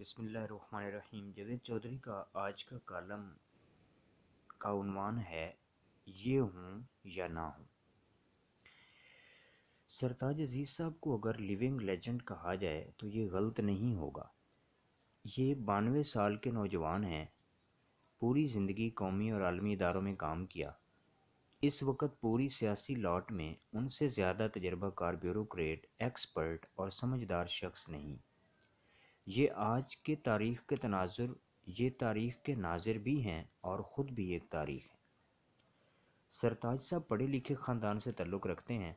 بسم اللہ الرحمن الرحیم۔ جاوید چودھری کا آج کا کالم کا عنوان ہے یہ ہوں یا نہ ہوں۔ سرتاج عزیز صاحب کو اگر لیونگ لیجنڈ کہا جائے تو یہ غلط نہیں ہوگا۔ یہ 92 سال کے نوجوان ہیں، پوری زندگی قومی اور عالمی اداروں میں کام کیا۔ اس وقت پوری سیاسی لاٹ میں ان سے زیادہ تجربہ کار بیوروکریٹ، ایکسپرٹ اور سمجھدار شخص نہیں۔ یہ آج کے تاریخ کے ناظر بھی ہیں اور خود بھی ایک تاریخ ہیں۔ سرتاج صاحب پڑھے لکھے خاندان سے تعلق رکھتے ہیں۔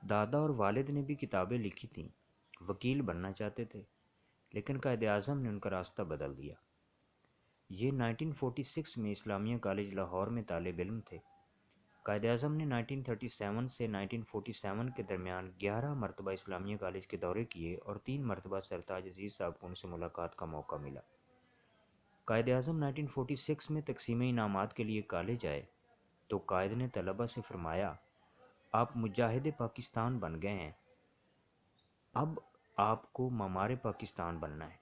دادا اور والد نے بھی کتابیں لکھی تھیں، وکیل بننا چاہتے تھے، لیکن قائد اعظم نے ان کا راستہ بدل دیا۔ یہ 1946 میں اسلامیہ کالج لاہور میں طالب علم تھے۔ قائد اعظم نے 1937 سے 1947 کے درمیان 11 مرتبہ اسلامیہ کالج کے دورے کیے اور 3 مرتبہ سرتاج عزیز صاحب کو ان سے ملاقات کا موقع ملا۔ قائد اعظم 1946 میں تقسیم انعامات کے لیے کالج آئے تو قائد نے طلبہ سے فرمایا، آپ مجاہد پاکستان بن گئے ہیں، اب آپ کو معمار پاکستان بننا ہے۔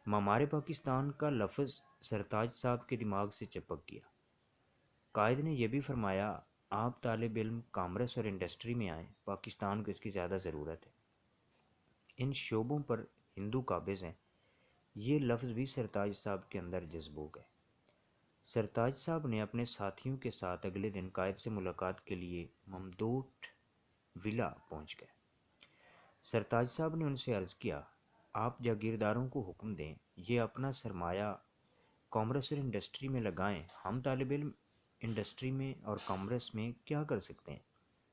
معمار پاکستان کا لفظ سرتاج صاحب کے دماغ سے چپک گیا۔ قائد نے یہ بھی فرمایا، آپ طالب علم کامرس اور انڈسٹری میں آئیں، پاکستان کو اس کی زیادہ ضرورت ہے۔ ان شعبوں پر ہندو قابض ہیں۔ یہ لفظ بھی سرتاج صاحب کے اندر جذب ہو گئے۔ سرتاج صاحب نے اپنے ساتھیوں کے ساتھ اگلے دن قائد سے ملاقات کے لیے ممدوٹ ولا پہنچ گئے۔ سرتاج صاحب نے ان سے عرض کیا، آپ جاگیرداروں کو حکم دیں، یہ اپنا سرمایہ کامرس اور انڈسٹری میں لگائیں، ہم طالب علم انڈسٹری میں اور کامرس میں کیا کر سکتے ہیں؟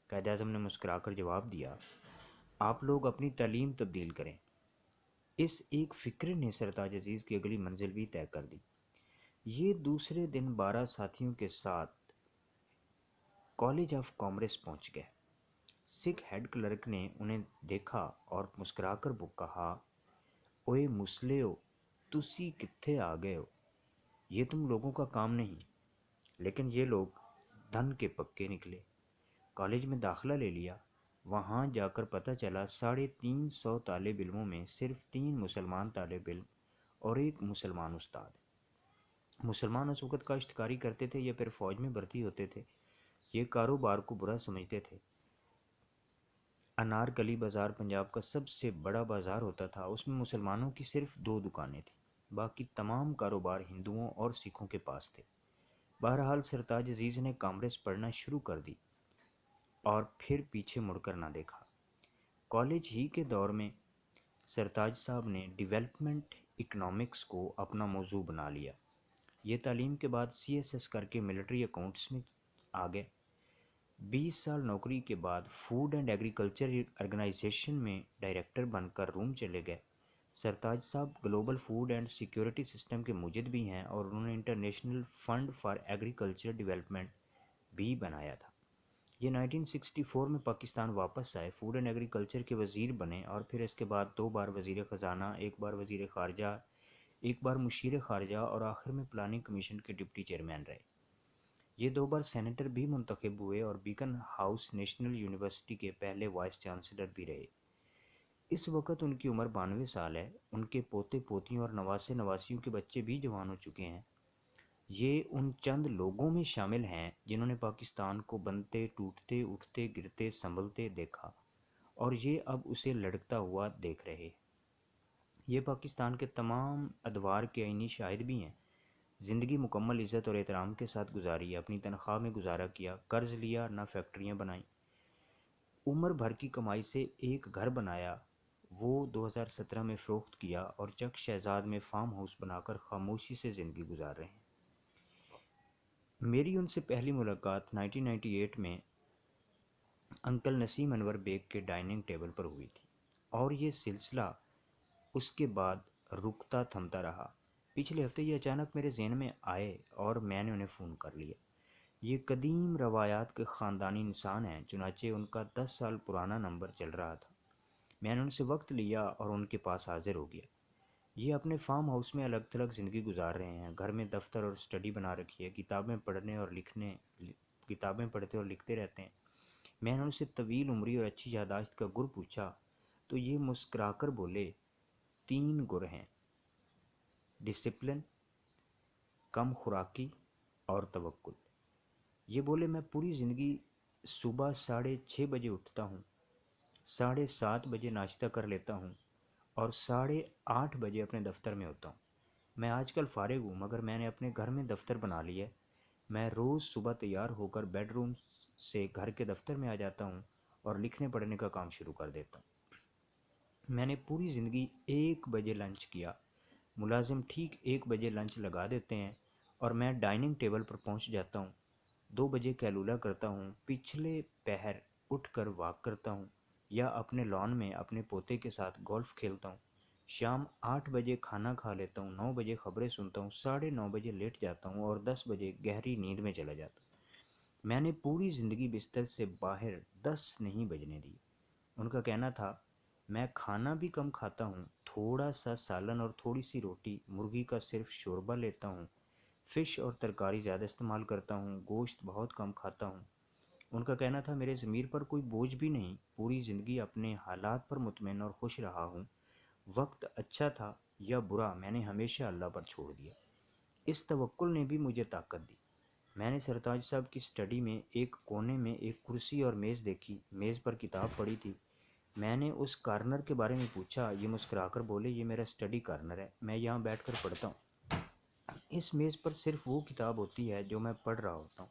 قائد اعظم نے مسکرا کر جواب دیا، آپ لوگ اپنی تعلیم تبدیل کریں۔ اس ایک فکر نے سرتاج عزیز کی اگلی منزل بھی طے کر دی۔ یہ دوسرے دن 12 ساتھیوں کے ساتھ کالج آف کامرس پہنچ گئے۔ سکھ ہیڈ کلرک نے انہیں دیکھا اور مسکرا کر کہا، اوئے مسلیو، تسی کتھے آ گئے ہو؟ یہ تم لوگوں کا کام نہیں۔ لیکن یہ لوگ دھن کے پکے نکلے۔ کالج میں داخلہ لے لیا۔ وہاں جا کر پتہ چلا 350 طالب علموں میں صرف 3 مسلمان طالب علم اور 1 مسلمان استاد۔ مسلمان اس وقت کاشتکاری کرتے تھے یا پھر فوج میں بھرتی ہوتے تھے۔ یہ کاروبار کو برا سمجھتے تھے۔ انارکلی بازار پنجاب کا سب سے بڑا بازار ہوتا تھا، اس میں مسلمانوں کی صرف 2 دکانیں تھیں، باقی تمام کاروبار ہندوؤں اور سکھوں کے پاس تھے۔ بہرحال سرتاج عزیز نے کامرس پڑھنا شروع کر دی اور پھر پیچھے مڑ کر نہ دیکھا۔ کالج ہی کے دور میں سرتاج صاحب نے ڈیولپمنٹ اکنامکس کو اپنا موضوع بنا لیا۔ یہ تعلیم کے بعد CSS کر کے ملٹری اکاؤنٹس میں آ گئے۔ 20 سال نوکری کے بعد فوڈ اینڈ ایگریکلچر آرگنائزیشن میں ڈائریکٹر بن کر روم چلے گئے۔ سرتاج صاحب global food and security system کے موجد بھی ہیں اور انہوں نے international fund for agriculture development بھی بنایا تھا۔ یہ 1964 میں پاکستان واپس آئے، فوڈ اینڈ ایگریکلچر کے وزیر بنے اور پھر اس کے بعد 2 بار وزیر خزانہ، 1 بار وزیر خارجہ، 1 بار مشیر خارجہ اور آخر میں پلاننگ کمیشن کے ڈپٹی چیئرمین رہے۔ یہ 2 بار سینیٹر بھی منتخب ہوئے اور بیکن ہاؤس نیشنل یونیورسٹی کے پہلے وائس چانسلر بھی رہے۔ اس وقت ان کی عمر 92 سال ہے۔ ان کے پوتے پوتیوں اور نواسے نواسیوں کے بچے بھی جوان ہو چکے ہیں۔ یہ ان چند لوگوں میں شامل ہیں جنہوں نے پاکستان کو بنتے، ٹوٹتے، اٹھتے، گرتے، سنبھلتے دیکھا اور یہ اب اسے لڑکتا ہوا دیکھ رہے۔ یہ پاکستان کے تمام ادوار کے عینی شاہد بھی ہیں۔ زندگی مکمل عزت اور احترام کے ساتھ گزاری، اپنی تنخواہ میں گزارا کیا، قرض لیا، نہ فیکٹریاں بنائیں۔ عمر بھر کی کمائی سے ایک گھر بنایا، وہ 2017 میں فروخت کیا اور چک شہزاد میں فارم ہاؤس بنا کر خاموشی سے زندگی گزار رہے ہیں۔ میری ان سے پہلی ملاقات 1998 میں انکل نسیم انور بیگ کے ڈائننگ ٹیبل پر ہوئی تھی اور یہ سلسلہ اس کے بعد رکتا تھمتا رہا۔ پچھلے ہفتے یہ اچانک میرے ذہن میں آئے اور میں نے انہیں فون کر لیا۔ یہ قدیم روایات کے خاندانی انسان ہیں، چنانچہ ان کا 10 سال پرانا نمبر چل رہا تھا۔ میں نے ان سے وقت لیا اور ان کے پاس حاضر ہو گیا۔ یہ اپنے فارم ہاؤس میں الگ تھلگ زندگی گزار رہے ہیں، گھر میں دفتر اور اسٹڈی بنا رکھی ہے، کتابیں پڑھتے اور لکھتے رہتے ہیں۔ میں نے ان سے طویل عمری اور اچھی یادداشت کا گر پوچھا تو یہ مسکرا کر بولے، 3 گر ہیں: ڈسپلن، کم خوراکی اور توکل۔ یہ بولے میں پوری زندگی صبح 6:30 بجے اٹھتا ہوں، 7:30 بجے ناشتہ کر لیتا ہوں اور 8:30 بجے اپنے دفتر میں ہوتا ہوں۔ میں آج کل فارغ ہوں مگر میں نے اپنے گھر میں دفتر بنا لیا ہے۔ میں روز صبح تیار ہو کر بیڈ روم سے گھر کے دفتر میں آ جاتا ہوں اور لکھنے پڑھنے کا کام شروع کر دیتا ہوں۔ میں نے پوری زندگی 1 بجے لنچ کیا۔ ملازم ٹھیک 1 بجے لنچ لگا دیتے ہیں اور میں ڈائننگ ٹیبل پر پہنچ جاتا ہوں۔ 2 بجے کیلولا کرتا ہوں، پچھلے پہر اٹھ کر واک کرتا ہوں یا اپنے لان میں اپنے پوتے کے ساتھ گولف کھیلتا ہوں۔ شام 8 بجے کھانا کھا لیتا ہوں، 9 بجے خبریں سنتا ہوں، 9:30 بجے لیٹ جاتا ہوں اور 10 بجے گہری نیند میں چلا جاتا ہوں۔ میں نے پوری زندگی بستر سے باہر 10 نہیں بجنے دی۔ ان کا کہنا تھا میں کھانا بھی کم کھاتا ہوں، تھوڑا سا سالن اور تھوڑی سی روٹی، مرغی کا صرف شوربہ لیتا ہوں، فش اور ترکاری زیادہ استعمال کرتا ہوں، گوشت بہت کم کھاتا ہوں۔ ان کا کہنا تھا میرے ضمیر پر کوئی بوجھ بھی نہیں، پوری زندگی اپنے حالات پر مطمئن اور خوش رہا ہوں۔ وقت اچھا تھا یا برا میں نے ہمیشہ اللہ پر چھوڑ دیا۔ اس توکل نے بھی مجھے طاقت دی۔ میں نے سرتاج صاحب کی اسٹڈی میں ایک کونے میں ایک کرسی اور میز دیکھی، میز پر کتاب پڑی تھی۔ میں نے اس کارنر کے بارے میں پوچھا، یہ مسکرا کر بولے یہ میرا اسٹڈی کارنر ہے، میں یہاں بیٹھ کر پڑھتا ہوں۔ اس میز پر صرف وہ کتاب ہوتی ہے جو میں پڑھ رہا ہوتا ہوں،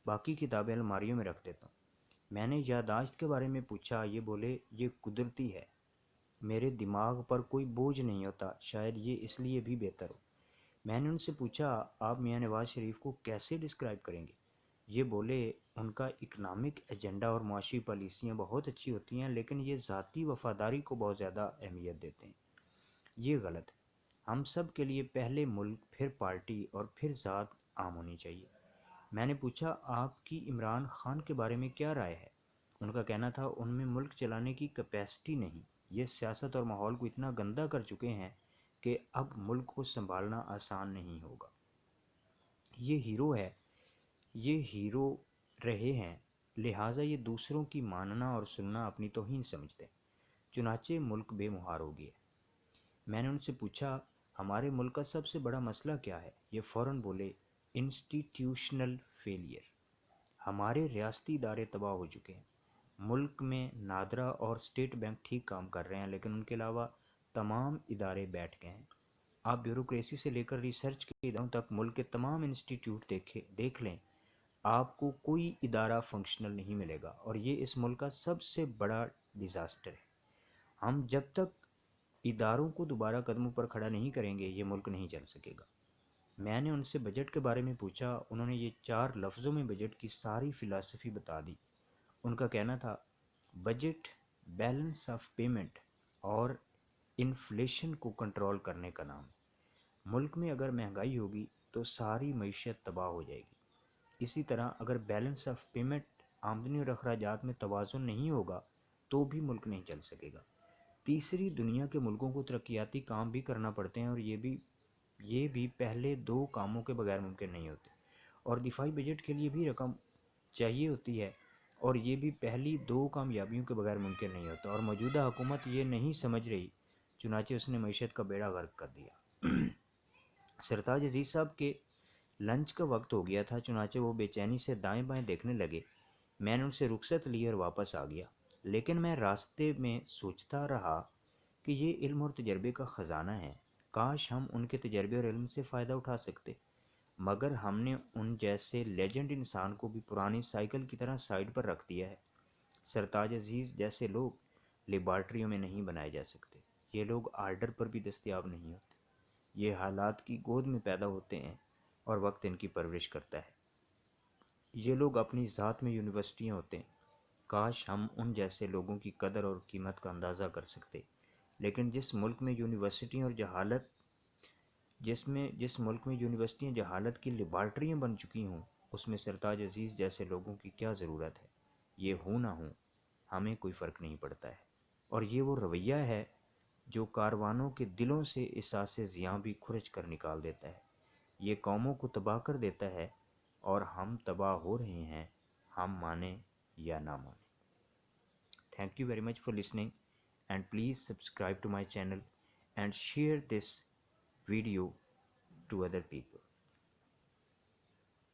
باقی کتابیں الماریوں میں رکھ دیتا ہوں۔ میں نے یادداشت کے بارے میں پوچھا، یہ بولے یہ قدرتی ہے، میرے دماغ پر کوئی بوجھ نہیں ہوتا، شاید یہ اس لیے بھی بہتر ہو۔ میں نے ان سے پوچھا آپ میاں نواز شریف کو کیسے ڈسکرائب کریں گے؟ یہ بولے ان کا اکنامک ایجنڈا اور معاشی پالیسیاں بہت اچھی ہوتی ہیں لیکن یہ ذاتی وفاداری کو بہت زیادہ اہمیت دیتے ہیں۔ یہ غلط ہے۔ ہم سب کے لیے پہلے ملک، پھر پارٹی اور پھر ذات عام ہونی چاہیے۔ میں نے پوچھا آپ کی عمران خان کے بارے میں کیا رائے ہے؟ ان کا کہنا تھا ان میں ملک چلانے کی کیپیسٹی نہیں، یہ سیاست اور ماحول کو اتنا گندا کر چکے ہیں کہ اب ملک کو سنبھالنا آسان نہیں ہوگا۔ یہ ہیرو ہے، یہ ہیرو رہے ہیں، لہٰذا یہ دوسروں کی ماننا اور سننا اپنی توہین سمجھتے ہیں، چنانچہ ملک بے مہار ہو گیا۔ میں نے ان سے پوچھا ہمارے ملک کا سب سے بڑا مسئلہ کیا ہے؟ یہ فوراً بولے انسٹیٹیوشنل فیلئر، ہمارے ریاستی ادارے تباہ ہو چکے ہیں۔ ملک میں نادرا اور اسٹیٹ بینک ٹھیک کام کر رہے ہیں لیکن ان کے علاوہ تمام ادارے بیٹھ گئے ہیں۔ آپ بیوروکریسی سے لے کر ریسرچ کے اداروں تک ملک کے تمام انسٹیٹیوٹ دیکھ لیں، آپ کو کوئی ادارہ فنکشنل نہیں ملے گا اور یہ اس ملک کا سب سے بڑا ڈیزاسٹر ہے۔ ہم جب تک اداروں کو دوبارہ قدموں پر کھڑا نہیں کریں گے یہ ملک نہیں چل سکے گا۔ میں نے ان سے بجٹ کے بارے میں پوچھا، انہوں نے یہ 4 لفظوں میں بجٹ کی ساری فلسفی بتا دی۔ ان کا کہنا تھا بجٹ بیلنس آف پیمنٹ اور انفلیشن کو کنٹرول کرنے کا نام ہے۔ ملک میں اگر مہنگائی ہوگی تو ساری معیشت تباہ ہو جائے گی۔ اسی طرح اگر بیلنس آف پیمنٹ، آمدنی اور اخراجات میں توازن نہیں ہوگا تو بھی ملک نہیں چل سکے گا۔ تیسری دنیا کے ملکوں کو ترقیاتی کام بھی کرنا پڑتے ہیں اور یہ بھی پہلے 2 کاموں کے بغیر ممکن نہیں ہوتے، اور دفاعی بجٹ کے لیے بھی رقم چاہیے ہوتی ہے اور یہ بھی پہلی 2 کامیابیوں کے بغیر ممکن نہیں ہوتا، اور موجودہ حکومت یہ نہیں سمجھ رہی، چنانچہ اس نے معیشت کا بیڑا غرق کر دیا۔ سرتاج عزیز صاحب کے لنچ کا وقت ہو گیا تھا، چنانچہ وہ بے چینی سے دائیں بائیں دیکھنے لگے۔ میں نے ان سے رخصت لی اور واپس آ گیا، لیکن میں راستے میں سوچتا رہا کہ یہ علم اور تجربے کا خزانہ ہے، کاش ہم ان کے تجربے اور علم سے فائدہ اٹھا سکتے، مگر ہم نے ان جیسے لیجنڈ انسان کو بھی پرانی سائیکل کی طرح سائیڈ پر رکھ دیا ہے۔ سرتاج عزیز جیسے لوگ لیبارٹریوں میں نہیں بنائے جا سکتے، یہ لوگ آرڈر پر بھی دستیاب نہیں ہوتے، یہ حالات کی گود میں پیدا ہوتے ہیں اور وقت ان کی پرورش کرتا ہے۔ یہ لوگ اپنی ذات میں یونیورسٹیاں ہوتے ہیں، کاش ہم ان جیسے لوگوں کی قدر اور قیمت کا اندازہ کر سکتے، لیکن جس ملک میں یونیورسٹیاں جہالت کی لیبارٹریاں بن چکی ہوں، اس میں سرتاج عزیز جیسے لوگوں کی کیا ضرورت ہے؟ یہ ہوں نہ ہوں ہمیں کوئی فرق نہیں پڑتا ہے، اور یہ وہ رویہ ہے جو کاروانوں کے دلوں سے احساس زیاں بھی کھرچ کر نکال دیتا ہے، یہ قوموں کو تباہ کر دیتا ہے، اور ہم تباہ ہو رہے ہیں، ہم مانیں یا نہ مانیں۔ Thank you very much for listening and please subscribe to my channel and share this video to other people.